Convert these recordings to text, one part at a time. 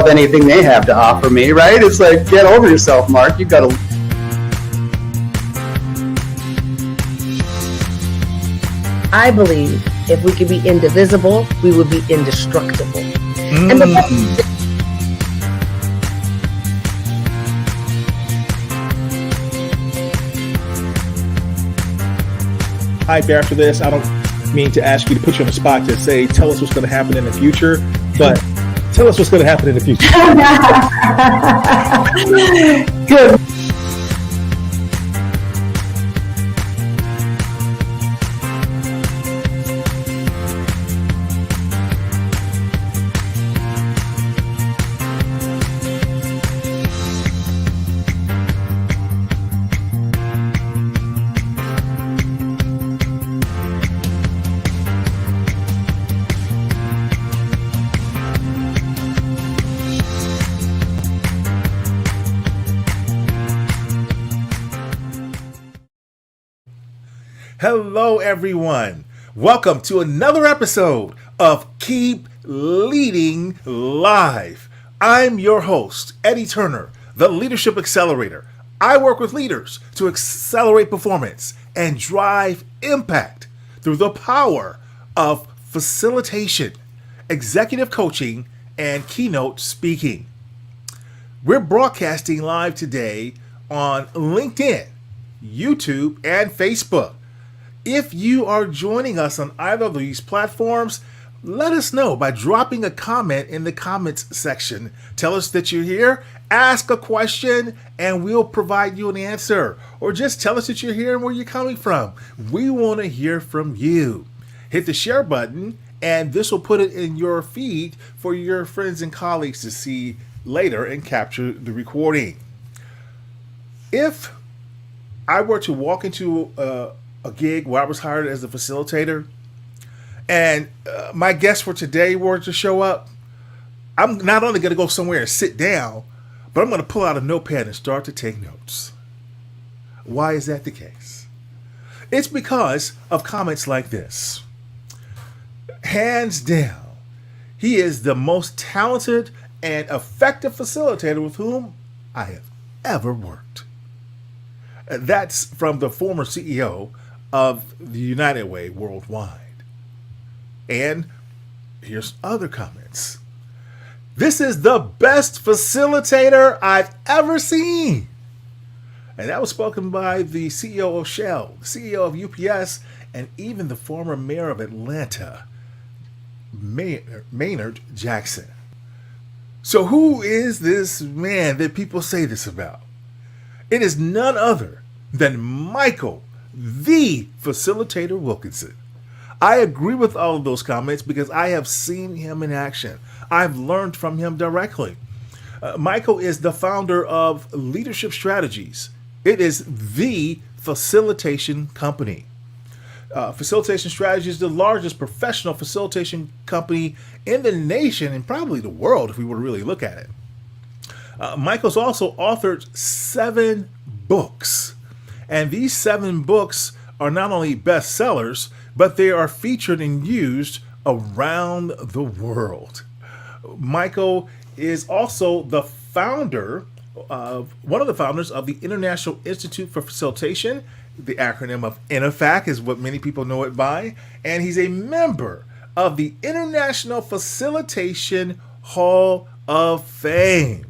love anything they have to offer me, right? It's like, get over yourself, Mark. You've got to. I believe if we could be indivisible, we would be indestructible. And Hi, after this, I don't mean to ask you to put you on the spot to say, tell us what's going to happen in the future, but tell us what's going to happen in the future. Good. Hello, everyone. Welcome to another episode of Keep Leading Live. I'm your host, Eddie Turner, the Leadership Accelerator. I work with leaders to accelerate performance and drive impact through the power of facilitation, executive coaching, and keynote speaking. We're broadcasting live today on LinkedIn, YouTube, and Facebook. If you are joining us on either of these platforms, let us know by dropping a comment in the comments section. Tell us that you're here, ask a question, and we'll provide you an answer. Or just tell us that you're here and where you're coming from. We want to hear from you. Hit the share button, and this will put it in your feed for your friends and colleagues to see later and capture the recording. If I were to walk into a gig where I was hired as a facilitator, and my guests for today were to show up, I'm not only going to go somewhere and sit down, but I'm going to pull out a notepad and start to take notes. Why is that the case? It's because of comments like this. Hands down, he is the most talented and effective facilitator with whom I have ever worked. That's from the former CEO of the United Way worldwide. And here's other comments. This is the best facilitator I've ever seen. And that was spoken by the CEO of Shell, the CEO of UPS, and even the former mayor of Atlanta, Maynard Jackson. So who is this man that people say this about? It is none other than Michael, the Facilitator Wilkinson. I agree with all of those comments because I have seen him in action. I've learned from him directly. Michael is the founder of Leadership Strategies. It is the facilitation company. Facilitation Strategies is the largest professional facilitation company in the nation and probably the world if we were to really look at it. Michael's also authored 7 books. And these 7 books are not only bestsellers, but they are featured and used around the world. Michael is also the founder of one of the founders of the International Institute for Facilitation. The acronym of INIFAC is what many people know it by. And he's a member of the International Facilitation Hall of Fame.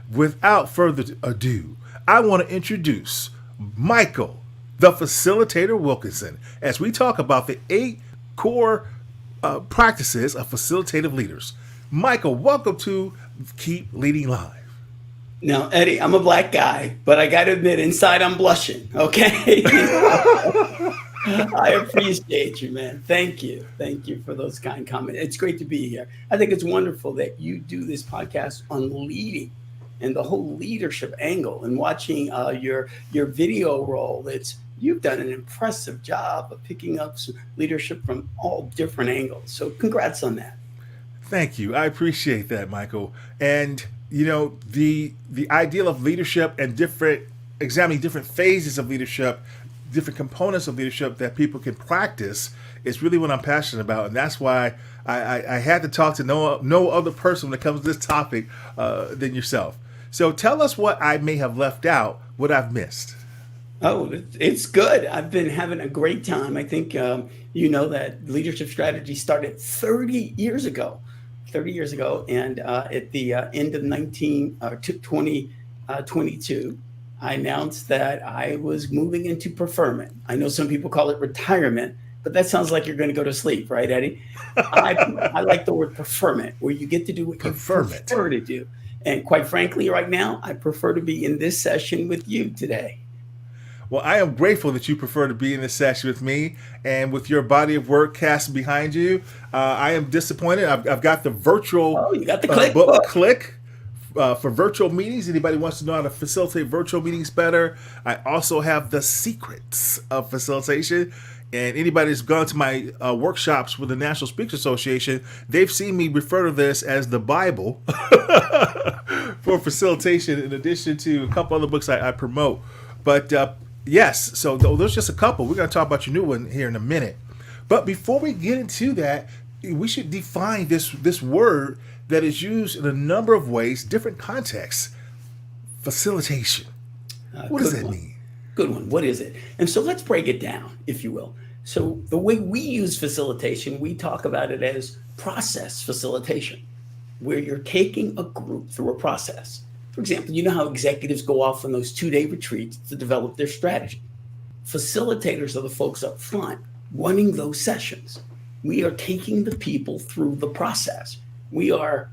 Without further ado, I want to introduce Michael, the Facilitator Wilkinson, as we talk about the 8 core practices of facilitative leaders. Michael, welcome to Keep Leading Live. Now, Eddie, I'm a black guy, but I got to admit, inside I'm blushing, okay? I appreciate you, man. Thank you. Thank you for those kind comments. It's great to be here. I think it's wonderful that you do this podcast on leading and the whole leadership angle, and watching your video role. You've done an impressive job of picking up some leadership from all different angles. So congrats on that. Thank you. I appreciate that, Michael. And you know, the ideal of leadership and examining different phases of leadership different components of leadership that people can practice is really what I'm passionate about. And that's why I had to talk to no other person when it comes to this topic than yourself. So tell us what I may have left out, what I've missed. Oh, it's good. I've been having a great time. I think you know that leadership strategy started 30 years ago. And at the end of 2022, I announced that I was moving into preferment. I know some people call it retirement, but that sounds like you're going to go to sleep, right, Eddie? I like the word preferment, where you get to do what you prefer to do. And quite frankly, right now, I prefer to be in this session with you today. Well, I am grateful that you prefer to be in this session with me, and with your body of work cast behind you. I am disappointed. I've got the virtual you got the click book click for virtual meetings. Anybody wants to know how to facilitate virtual meetings better? I also have the secrets of facilitation. And anybody that's gone to my workshops with the National Speakers Association, they've seen me refer to this as the Bible for facilitation, in addition to a couple other books I promote. But yes, so there's just a couple. We're going to talk about your new one here in a minute. But before we get into that, we should define this word that is used in a number of ways, different contexts. Facilitation. What does that mean? Good one. What is it? And so let's break it down, if you will. So the way we use facilitation, we talk about it as process facilitation, where you're taking a group through a process. For example, you know how executives go off on those 2-day retreats to develop their strategy. Facilitators are the folks up front running those sessions. We are taking the people through the process.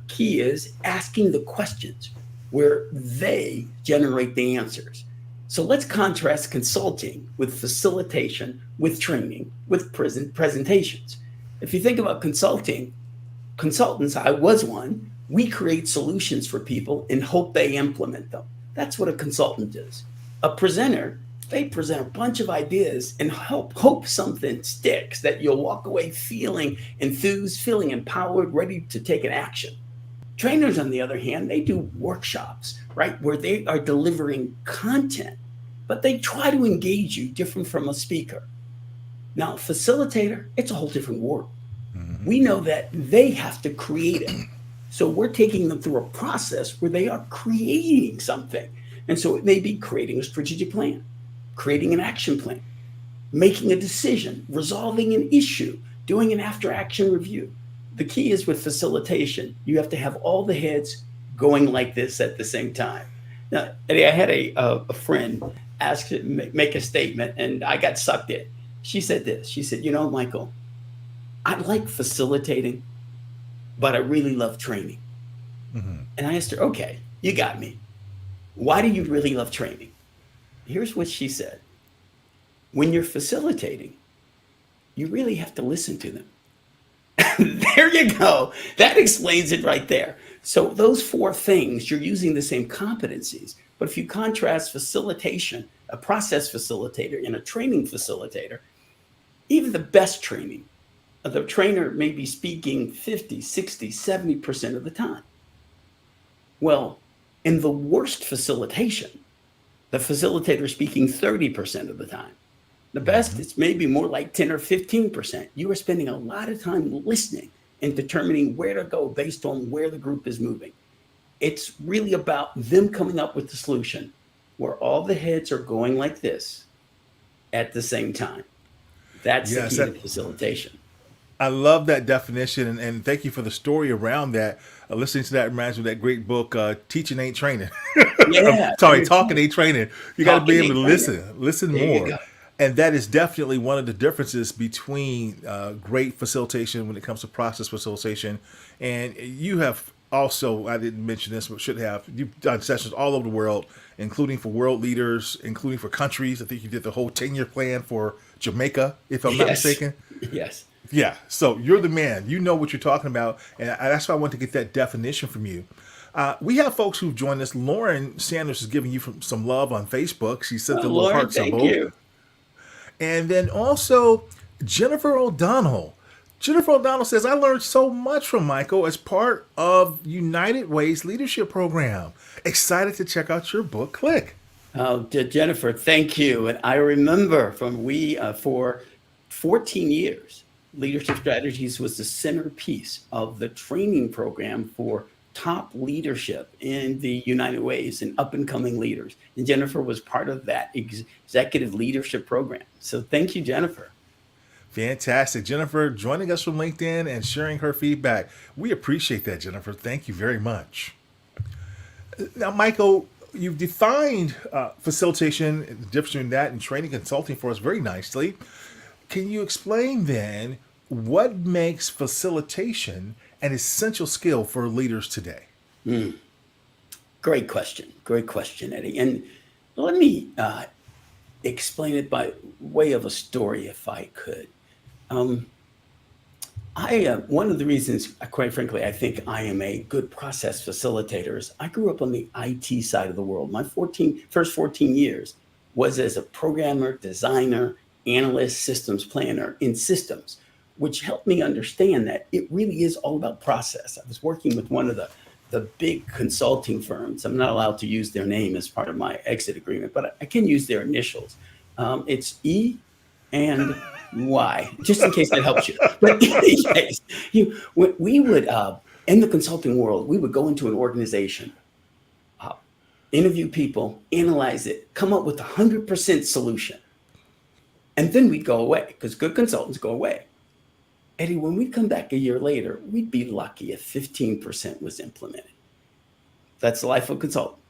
Key is asking the questions where they generate the answers. So let's contrast consulting with facilitation, with training, with presentations. If you think about consultants, I was one, we create solutions for people and hope they implement them. That's what a consultant does. A presenter, they present a bunch of ideas and hope something sticks, that you'll walk away feeling enthused, feeling empowered, ready to take an action. Trainers, on the other hand, they do workshops, right, where they are delivering content, but they try to engage you different from a speaker. Now, facilitator, it's a whole different world. Mm-hmm. We know that they have to create it. So we're taking them through a process where they are creating something. And so it may be creating a strategic plan, creating an action plan, making a decision, resolving an issue, doing an after-action review. The key is with facilitation, you have to have all the heads going like this at the same time. Now, Eddie, I had a friend ask to make a statement, and I got sucked in. She said this. She said, Michael, I like facilitating, but I really love training. Mm-hmm. And I asked her, okay, you got me. Why do you really love training? Here's what she said. When you're facilitating, you really have to listen to them. There you go. That explains it right there. So those 4 things, you're using the same competencies. But if you contrast facilitation, a process facilitator, and a training facilitator, even the best training, the trainer may be speaking 50, 60, 70% of the time. Well, in the worst facilitation, the facilitator is speaking 30% of the time. The best, it's maybe more like 10 or 15%. You are spending a lot of time listening and determining where to go based on where the group is moving. It's really about them coming up with the solution where all the heads are going like this at the same time. That's the key to facilitation. I love that definition, and thank you for the story around that. Listening to that reminds me of that great book, Teaching Ain't Training. Yeah. Talking ain't training. You got to be able to listen more. And that is definitely one of the differences between great facilitation when it comes to process facilitation. And you have also, I didn't mention this, but should have, you've done sessions all over the world, including for world leaders, including for countries. I think you did the whole 10-year plan for Jamaica, if I'm not mistaken. Yes. Yeah. So you're the man. You know what you're talking about. And that's why I want to get that definition from you. We have folks who've joined us. Lauren Sanders is giving you some love on Facebook. She sent the little heart symbol. Thank you. And then also Jennifer O'Donnell. Jennifer O'Donnell says, I learned so much from Michael as part of United Way's leadership program. Excited to check out your book. Click. Jennifer, thank you. And I remember for 14 years, Leadership Strategies was the centerpiece of the training program for top leadership in the United Ways and up and coming leaders. And Jennifer was part of that executive leadership program. So thank you, Jennifer. Fantastic. Jennifer joining us from LinkedIn and sharing her feedback. We appreciate that, Jennifer. Thank you very much. Now, Michael, you've defined facilitation, the difference between that and training consulting for us very nicely. Can you explain then what makes facilitation an essential skill for leaders today? Great question. Great question, Eddie. And let me explain it by way of a story, if I could. One of the reasons, quite frankly, I think I am a good process facilitator is I grew up on the IT side of the world. My first 14 years was as a programmer, designer, analyst, systems planner in systems, which helped me understand that it really is all about process. I was working with one of the big consulting firms. I'm not allowed to use their name as part of my exit agreement, but I can use their initials. It's E and Y, just in case that helps you. But in any case, we would, in the consulting world, we would go into an organization, interview people, analyze it, come up with 100% solution. And then we'd go away because good consultants go away. Eddie, when we come back a year later, we'd be lucky if 15% was implemented. That's the life of a consultant.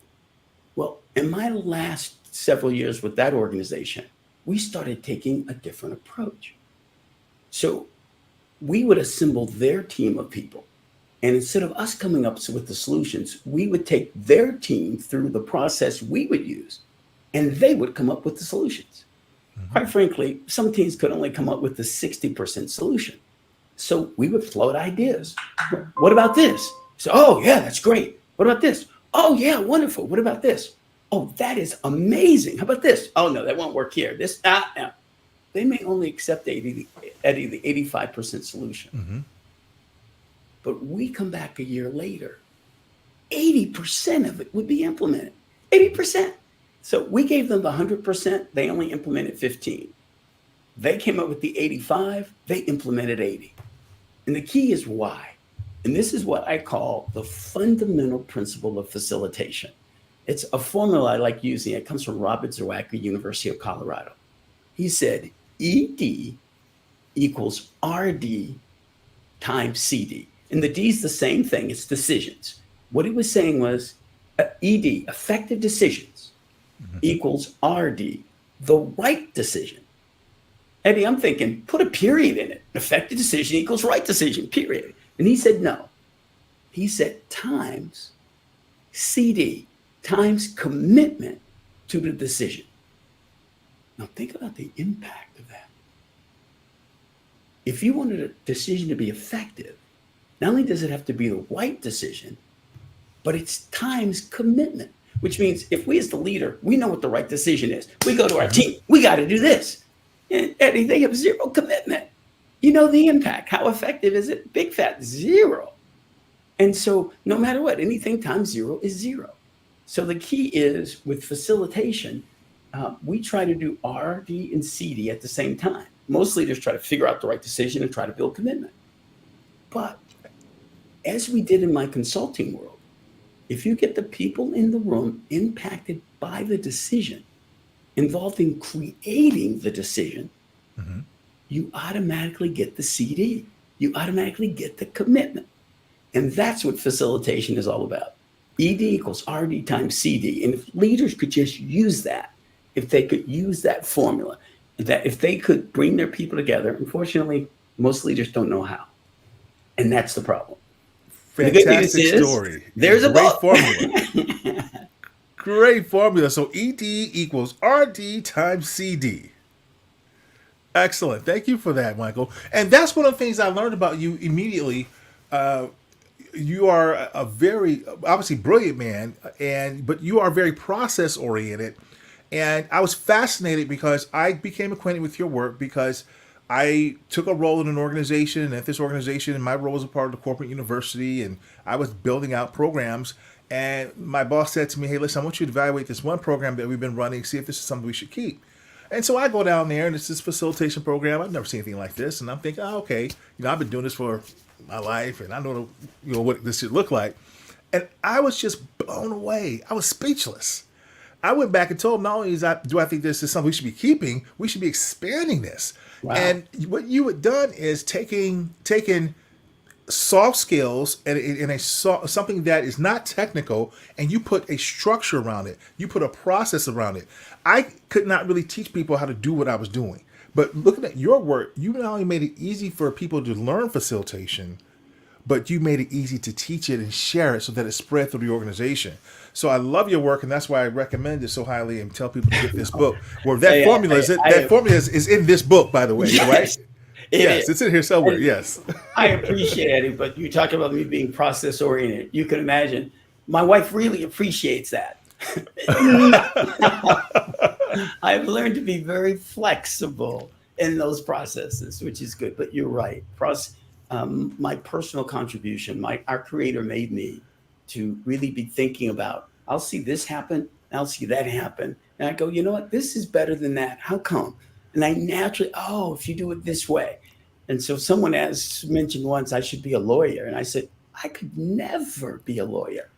Well, in my last several years with that organization, we started taking a different approach. So we would assemble their team of people. And instead of us coming up with the solutions, we would take their team through the process we would use, and they would come up with the solutions. Mm-hmm. Quite frankly, some teams could only come up with the 60% solution. So we would float ideas. What about this? So, oh, yeah, that's great. What about this? Oh, yeah, wonderful. What about this? Oh, that is amazing. How about this? Oh, no, that won't work here. This, no. They may only accept the 85% solution. Mm-hmm. But we come back a year later, 80% of it would be implemented. 80%. So we gave them the 100%. They only implemented 15. They came up with the 85. They implemented 80. And the key is why. And this is what I call the fundamental principle of facilitation. It's a formula I like using. It comes from Robert Zawacki, University of Colorado. He said, ED equals RD times CD. And the D is the same thing. It's decisions. What he was saying was ED, effective decisions, equals RD, the right decision. Eddie, I'm thinking, put a period in it. Effective decision equals right decision, period. And he said, no. He said times CD, times commitment to the decision. Now think about the impact of that. If you wanted a decision to be effective, not only does it have to be the right decision, but it's times commitment, which means if we as the leader, we know what the right decision is. We go to our team, we got to do this. And Eddie, they have zero commitment. You know the impact. How effective is it? Big fat zero. And so no matter what, anything times zero is zero. So the key is with facilitation, we try to do RD and CD at the same time. Most leaders try to figure out the right decision and try to build commitment. But as we did in my consulting world, if you get the people in the room impacted by the decision, involved in creating the decision, you automatically get the CD. You automatically get the commitment. And that's what facilitation is all about. ED equals RD times CD. And if leaders could just use that, if they could use that formula, that if they could bring their people together, unfortunately, most leaders don't know how. And that's the problem. Fantastic story. There's a great formula. Great formula. So ED equals RD times CD. Excellent. Thank you for that, Michael. And that's one of the things I learned about you immediately. You are a very, obviously brilliant man, but you are very process oriented. And I was fascinated because I became acquainted with your work because I took a role in an organization, and at this organization, my role was a part of the corporate university, and I was building out programs. And my boss said to me, hey, listen, I want you to evaluate this one program that we've been running, see if this is something we should keep. And so I go down there, and it's this facilitation program. I've never seen anything like this. And I'm thinking, oh, okay, I've been doing this for my life, and I know, what this should look like. And I was just blown away. I was speechless. I went back and told him, not only do I think this is something we should be keeping, we should be expanding this. Wow. And what you had done is taking soft skills and something that is not technical, and you put a structure around it. You put a process around it. I could not really teach people how to do what I was doing. But looking at your work, you not only made it easy for people to learn facilitation, but you made it easy to teach it and share it so that it spread through the organization. So I love your work, and that's why I recommend it so highly and tell people to get this book. Well, that formula is in this book, by the way, yes, right? Yes, it's in here somewhere. Yes. I appreciate it, but you talk about me being process oriented. You can imagine my wife really appreciates that. I've learned to be very flexible in those processes, which is good. But you're right. My personal contribution, our creator made me to really be thinking about, I'll see this happen, I'll see that happen. And I go, you know what, this is better than that. How come? And I naturally, if you do it this way. And so someone has mentioned once I should be a lawyer. And I said, I could never be a lawyer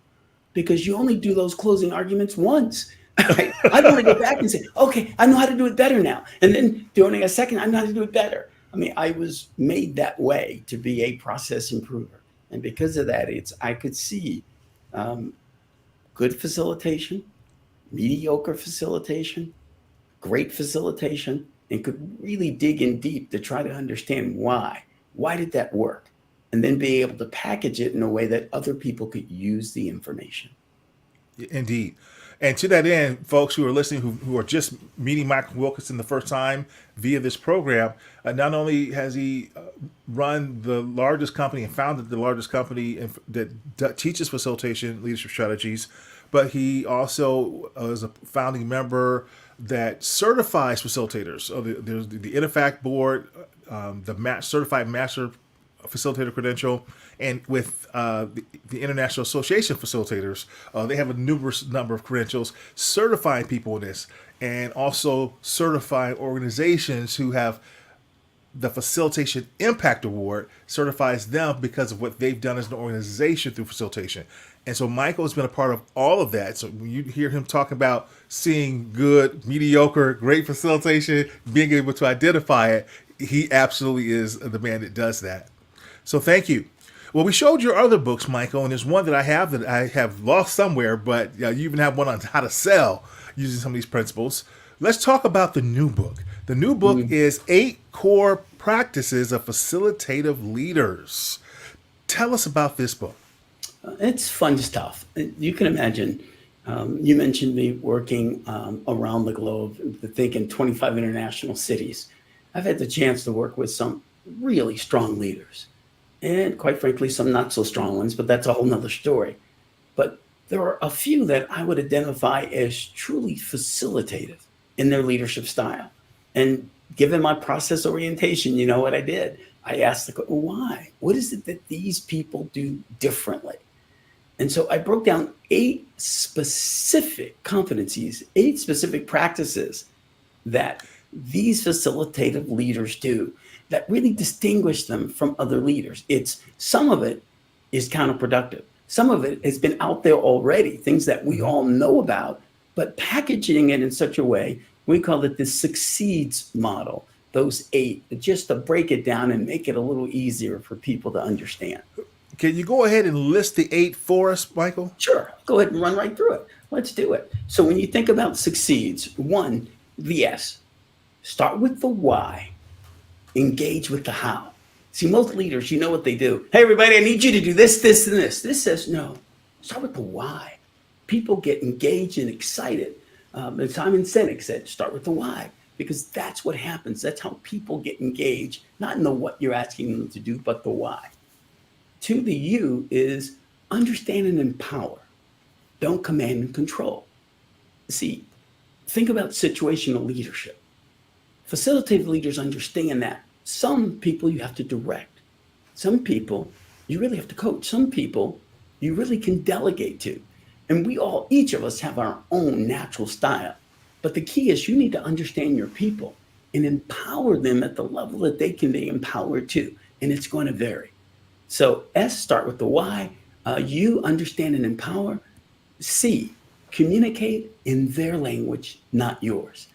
because you only do those closing arguments once. I don't want to go back and say, okay, I know how to do it better now. And then during a second, I know how to do it better. I mean, I was made that way to be a process improver. And because of that, I could see good facilitation, mediocre facilitation, great facilitation, and could really dig in deep to try to understand why. Why did that work? And then be able to package it in a way that other people could use the information. Indeed. And to that end, folks who are listening, who are just meeting Mike Wilkinson the first time via this program, not only has he run the largest company and founded the largest company that teaches facilitation leadership strategies, but he also is a founding member that certifies facilitators. So there's the INIFAC board, the certified Master Facilitator credential, and with the International Association of Facilitators, they have a numerous number of credentials certifying people in this, and also certifying organizations who have the Facilitation Impact Award certifies them because of what they've done as an organization through facilitation. And so Michael has been a part of all of that. So when you hear him talk about seeing good, mediocre, great facilitation, being able to identify it, he absolutely is the man that does that. So thank you. Well, we showed your other books, Michael, and there's one that I have lost somewhere, but you even have one on how to sell using some of these principles. Let's talk about the new book. The new book is 8 Core Practices of Facilitative Leaders. Tell us about this book. It's fun stuff. You can imagine, you mentioned me working around the globe, thinking 25 international cities. I've had the chance to work with some really strong leaders. And quite frankly, some not so strong ones, but that's a whole nother story. But there are a few that I would identify as truly facilitative in their leadership style. And given my process orientation, you know what I did? I asked the question, why? What is it that these people do differently? And so I broke down 8 specific competencies, 8 specific practices that these facilitative leaders do that really distinguish them from other leaders. Some of it is counterproductive. Some of it has been out there already, things that we all know about, but packaging it in such a way, we call it the succeeds model, those 8, just to break it down and make it a little easier for people to understand. Can you go ahead and list the 8 for us, Michael? Sure. Go ahead and run right through it. Let's do it. So when you think about succeeds, 1, the S. Start with the why. Engage with the how. See, most leaders, you know what they do. Hey, everybody, I need you to do this, this, and this. This says no. Start with the why. People get engaged and excited. And Simon Sinek said, start with the why, because that's what happens. That's how people get engaged, not in the what you're asking them to do, but the why. 2, the U is understand and empower. Don't command and control. See, think about situational leadership. Facilitative leaders understand that some people you have to direct. Some people you really have to coach. Some people you really can delegate to. And each of us have our own natural style. But the key is you need to understand your people and empower them at the level that they can be empowered to. And it's going to vary. So S, start with the why. U, understand and empower. C, communicate in their language, not yours.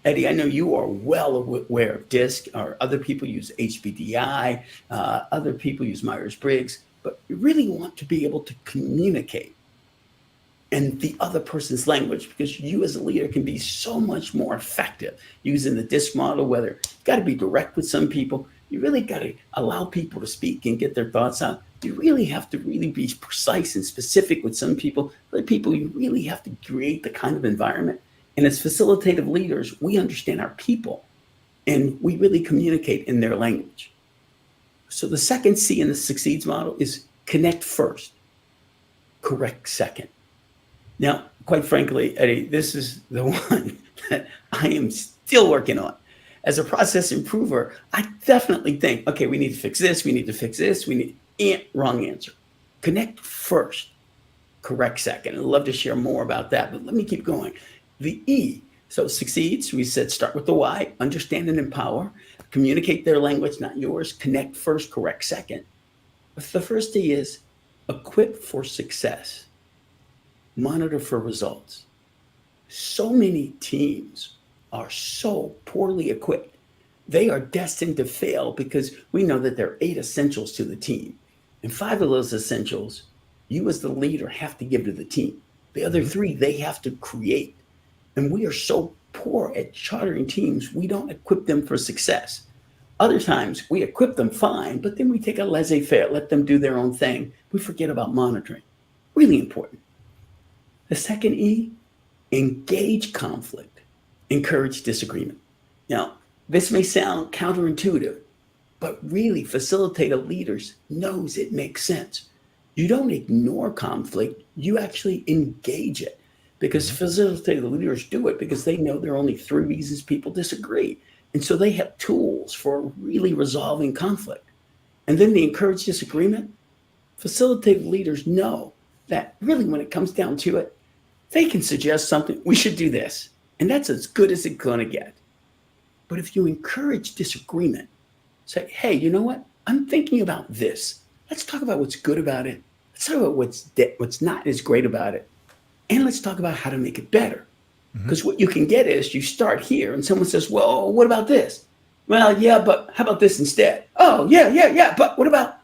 Eddie, I know you are well aware of DISC, or other people use HBDI, other people use Myers-Briggs, but you really want to be able to communicate in the other person's language, because you as a leader can be so much more effective using the DISC model. Whether you've got to be direct with some people, you really got to allow people to speak and get their thoughts out. You really have to really be precise and specific with some people. Other people, you really have to create the kind of environment. And as facilitative leaders, we understand our people and we really communicate in their language. So the second C in the succeeds model is connect first, correct second. Now, quite frankly, Eddie, this is the one that I am still working on. As a process improver, I definitely think, okay, we need to fix this, we need to fix this, wrong answer. Connect first, correct second. I'd love to share more about that, but let me keep going. The E, so succeeds, we said start with the why, understand and empower, communicate their language, not yours, connect first, correct second. But the first E is equip for success. Monitor for results. So many teams are so poorly equipped. They are destined to fail because we know that there are 8 essentials to the team. And 5 of those essentials, you as the leader have to give to the team. The other 3, they have to create. And we are so poor at chartering teams, we don't equip them for success. Other times we equip them fine, but then we take a laissez-faire, let them do their own thing. We forget about monitoring. Really important. The second E, engage conflict, encourage disagreement. Now, this may sound counterintuitive, but really facilitative leaders knows it makes sense. You don't ignore conflict, you actually engage it, because facilitative leaders do it because they know there are only 3 reasons people disagree. And so they have tools for really resolving conflict. And then the encourage disagreement, facilitative leaders know that really when it comes down to it, they can suggest something, we should do this. And that's as good as it's going to get. But if you encourage disagreement, say, hey, you know what? I'm thinking about this. Let's talk about what's good about it. Let's talk about what's not as great about it. And let's talk about how to make it better. Because what you can get is you start here and someone says, well, what about this? Well, yeah, but how about this instead? Oh, yeah. But what about?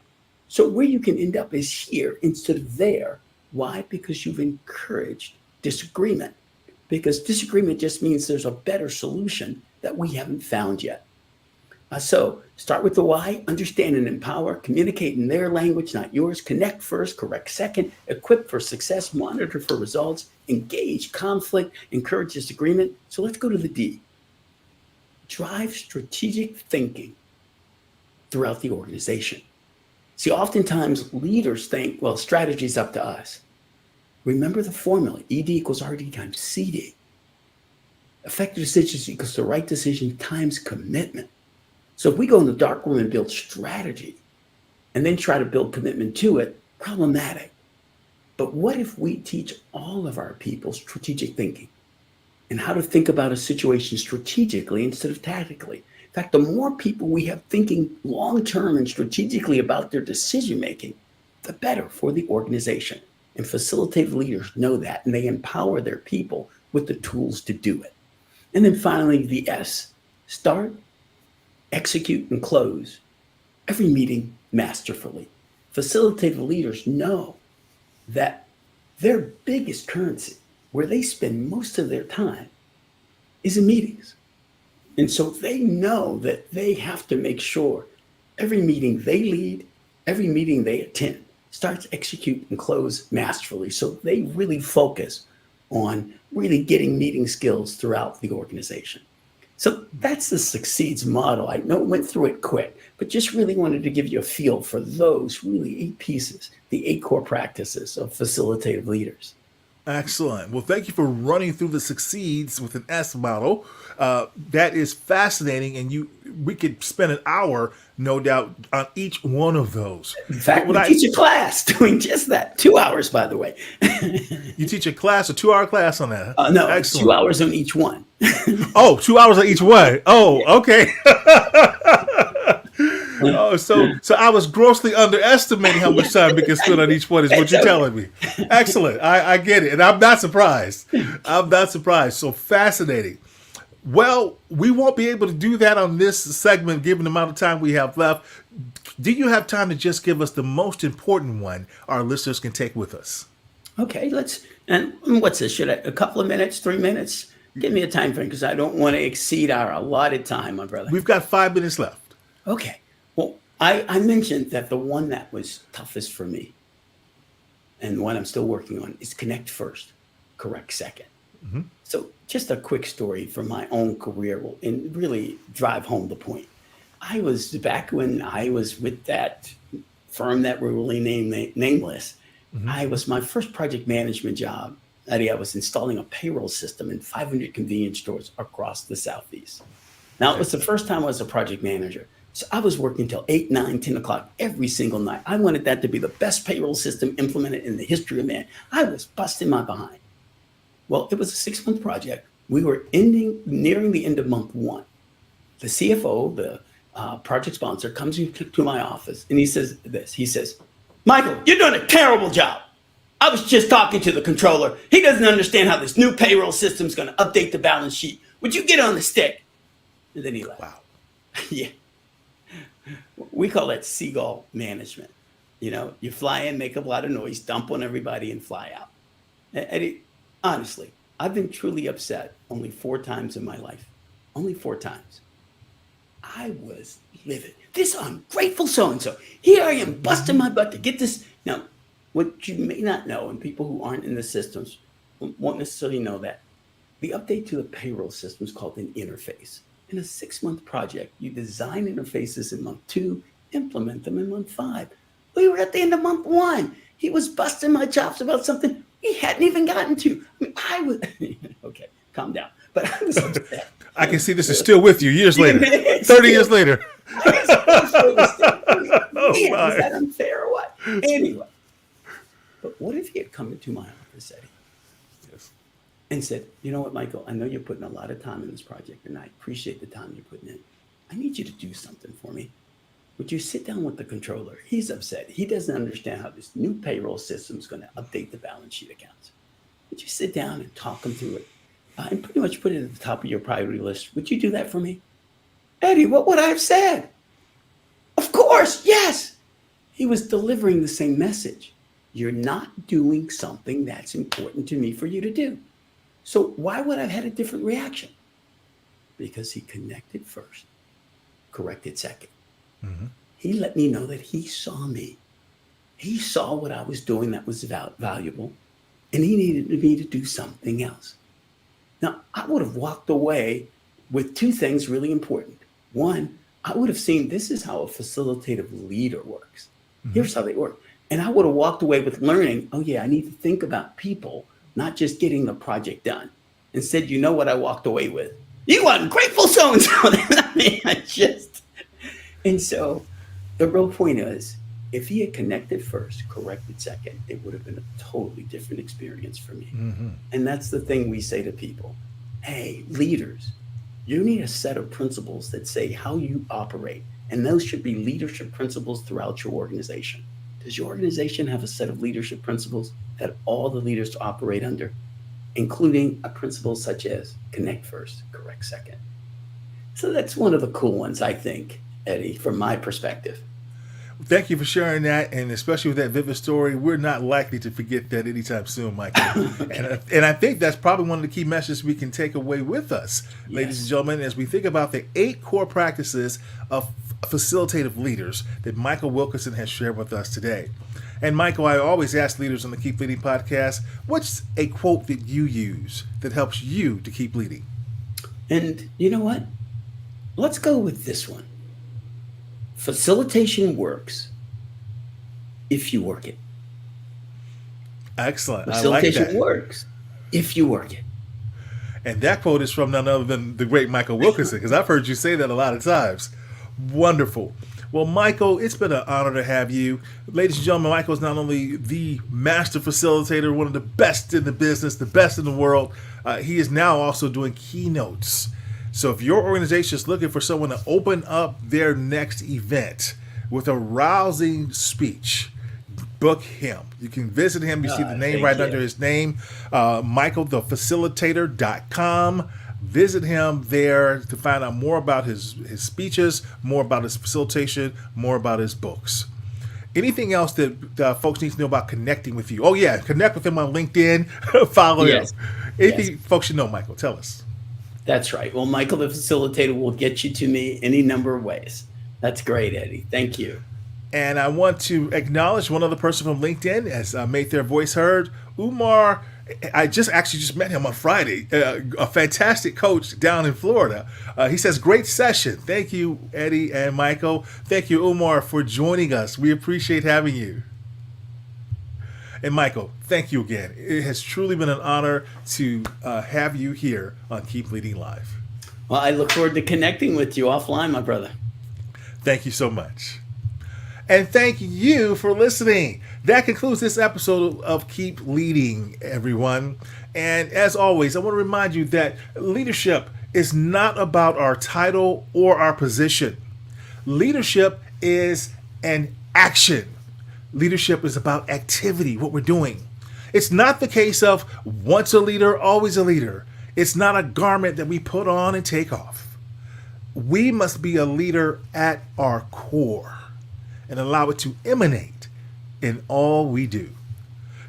So where you can end up is here instead of there. Why? Because you've encouraged disagreement. Because disagreement just means there's a better solution that we haven't found yet. So start with the why, understand and empower, communicate in their language, not yours, connect first, correct second, equip for success, monitor for results, engage conflict, encourage disagreement. So let's go to the D. Drive strategic thinking throughout the organization. See, oftentimes leaders think, well, strategy is up to us. Remember the formula, ED equals RD times CD. Effective decisions equals the right decision times commitment. So if we go in the dark room and build strategy and then try to build commitment to it, problematic. But what if we teach all of our people strategic thinking and how to think about a situation strategically instead of tactically? In fact, the more people we have thinking long-term and strategically about their decision-making, the better for the organization. And facilitative leaders know that, and they empower their people with the tools to do it. And then finally, the S, start, execute, and close every meeting masterfully. Facilitative leaders know that their biggest currency, where they spend most of their time, is in meetings. And so they know that they have to make sure every meeting they lead, every meeting they attend, starts, execute, and close masterfully. So they really focus on really getting meeting skills throughout the organization. So that's the succeeds model. I know it went through it quick, but just really wanted to give you a feel for those really 8 pieces, the 8 core practices of facilitative leaders. Excellent. Well, thank you for running through the succeeds with an S model. That is fascinating, and we could spend an hour, no doubt, on each one of those. In fact, we teach a class doing just that. 2 hours, by the way. You teach a class, a 2 hour class on that? No, excellent. 2 hours on each one. Oh, 2 hours on each one. Oh, okay. Oh, so I was grossly underestimating how much time we can spend on each one is what you're telling me. Excellent. I get it. And I'm not surprised. So fascinating. Well, we won't be able to do that on this segment given the amount of time we have left. Do you have time to just give us the most important one our listeners can take with us? Okay, and what's this? Should a couple of minutes, 3 minutes? Give me a time frame because I don't want to exceed our allotted time, my brother. We've got 5 minutes left. Okay. Well, I mentioned that the one that was toughest for me and one I'm still working on is connect first, correct second. Mm-hmm. So just a quick story from my own career and really drive home the point. I was back when I was with that firm that were really nameless. Mm-hmm. I was my first project management job. I was installing a payroll system in 500 convenience stores across the Southeast. Now, it was the first time I was a project manager. So I was working till 8, 9, 10 o'clock every single night. I wanted that to be the best payroll system implemented in the history of man. I was busting my behind. Well, it was a 6-month project. We were nearing the end of month 1. The CFO, the project sponsor, comes to my office and he says this. He says, "Michael, you're doing a terrible job. I was just talking to the controller. He doesn't understand how this new payroll system is going to update the balance sheet. Would you get on the stick?" And then he left. Wow. Yeah. We call that seagull management. You fly in, make a lot of noise, dump on everybody, and fly out. And honestly, I've been truly upset only 4 times in my life. Only 4 times. I was livid. This ungrateful so-and-so. Here I am busting my butt to get this. Now, what you may not know, and people who aren't in the systems won't necessarily know that, the update to the payroll system is called an interface. In a 6-month project, you design interfaces in month 2, implement them in month 5. We were at the end of month 1. He was busting my chops about something he hadn't even gotten to. I was okay. Calm down. But I was upset. I can see this is still with you years later. 30 years later. Was that unfair or what? Anyway. But what if he had come into my office, Eddie? And said, "You know what, Michael, I know you're putting a lot of time in this project, and I appreciate the time you're putting in. I need you to do something for me. Would you sit down with the controller? He's upset. He doesn't understand how this new payroll system is going to update the balance sheet accounts. Would you sit down and talk him through it and pretty much put it at the top of your priority list? Would you do that for me?" Eddie, what would I have said? Of course, yes. He was delivering the same message. You're not doing something that's important to me for you to do. So why would I have had a different reaction? Because he connected first, corrected second. Mm-hmm. He let me know that he saw me. He saw what I was doing that was valuable, and he needed me to do something else. Now, I would have walked away with 2 things really important. One, I would have seen this is how a facilitative leader works. Mm-hmm. Here's how they work. And I would have walked away with learning, oh yeah, I need to think about people, not just getting the project done. Instead, you know what I walked away with? You ungrateful so-and-so. And so the real point is, if he had connected first, corrected second, it would have been a totally different experience for me. Mm-hmm. And that's the thing we say to people. Hey, leaders, you need a set of principles that say how you operate. And those should be leadership principles throughout your organization. Does your organization have a set of leadership principles that all the leaders operate under, including a principle such as connect first, correct second? So that's one of the cool ones, I think, Eddie, from my perspective. Thank you for sharing that, and especially with that vivid story. We're not likely to forget that anytime soon, Michael. Okay. And I think that's probably one of the key messages we can take away with us, yes, ladies and gentlemen, as we think about the 8 core practices of facilitative leaders that Michael Wilkinson has shared with us today. And Michael, I always ask leaders on the Keep Leading podcast, what's a quote that you use that helps you to keep leading? And you know what? Let's go with this one. Facilitation works if you work it. Excellent. Facilitation I like that. works if you work it. And that quote is from none other than the great Michael Wilkinson, because I've heard you say that a lot of times. Wonderful. Well, Michael, it's been an honor to have you. Ladies and gentlemen, Michael is not only the master facilitator, one of the best in the business, the best in the world, he is now also doing keynotes. So if your organization is looking for someone to open up their next event with a rousing speech, book him. You can visit him. You see the name right under his name, michaelthefacilitator.com. Visit him there to find out more about his speeches, more about his facilitation, more about his books. Anything else that folks need to know about connecting with you? Oh, yeah, connect with him on LinkedIn. Follow him. Anything folks should know, Michael? Tell us. That's right. Well, Michael the Facilitator will get you to me any number of ways. That's great, Eddie. Thank you. And I want to acknowledge one other person from LinkedIn has made their voice heard. Umar, I just met him on Friday, a fantastic coach down in Florida. He says, great session. Thank you, Eddie and Michael. Thank you, Umar, for joining us. We appreciate having you. And Michael, thank you again. It has truly been an honor to have you here on Keep Leading Live. Well, I look forward to connecting with you offline, my brother. Thank you so much. And thank you for listening. That concludes this episode of Keep Leading, everyone. And as always, I want to remind you that leadership is not about our title or our position. Leadership is an action. Leadership is about activity, what we're doing. It's not the case of once a leader, always a leader. It's not a garment that we put on and take off. We must be a leader at our core and allow it to emanate in all we do.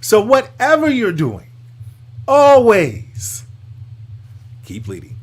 So whatever you're doing, always keep leading.